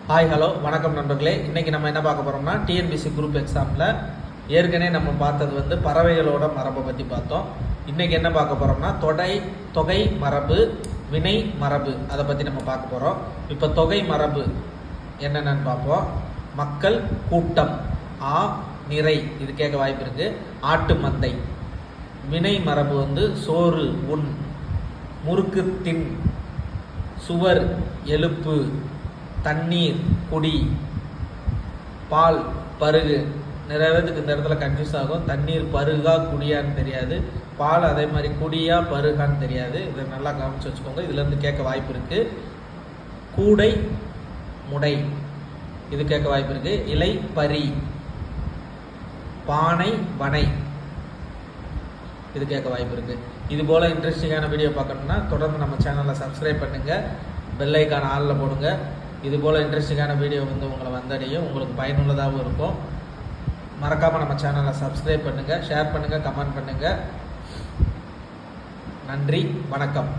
Hi hello வணக்கம் நண்பர்களே. இன்றைக்கி நம்ம என்ன பார்க்க போகிறோம்னா டிஎன்பிசி குரூப் எக்ஸாமில் ஏற்கனவே நம்ம பார்த்தது வந்து பறவைகளோட மரபை பற்றி பார்த்தோம். இன்றைக்கி என்ன பார்க்க போகிறோம்னா தொகை மரபு, வினை மரபு, அதை பற்றி நம்ம பார்க்க போகிறோம். இப்போ தொகை மரபு என்னென்னு பார்ப்போம். மக்கள் கூட்டம், நிறை, இது கேட்க வாய்ப்பு இருக்குது. ஆட்டு மந்தை. வினை மரபு வந்து சோறு உண், முறுக்கு தின், சுவர் எழுப்பு, தண்ணீர் குடி, பால் பருகு. நிறைய பேருக்கு இந்த இடத்துல கன்ஃபியூஸ் ஆகும். தண்ணீர் பருகா குடியான்னு தெரியாது, பால் அதே மாதிரி குடியா பருகான்னு தெரியாது. இதை நல்லா கவனிச்சு வச்சுக்கோங்க, இதுலேருந்து கேட்க வாய்ப்பு இருக்குது. கூடை முடை, இது கேட்க வாய்ப்பு இருக்குது. இலை பரி, பானை வனை, இது கேட்க வாய்ப்பு இருக்குது. இது போல் இன்ட்ரெஸ்டிங்கான வீடியோ பார்க்கணுன்னா தொடர்ந்து நம்ம சேனலை சப்ஸ்கிரைப் பண்ணுங்கள், பெல் ஐக்கான ஆளில் போடுங்க. இது போல் இன்ட்ரெஸ்டிங்கான வீடியோ வந்து உங்களை வந்தடையும், உங்களுக்கு பயனுள்ளதாகவும் இருக்கும். மறக்காமல் நம்ம சேனலை சப்ஸ்கிரைப் பண்ணுங்கள், ஷேர் பண்ணுங்கள், கமெண்ட் பண்ணுங்கள். நன்றி, வணக்கம்.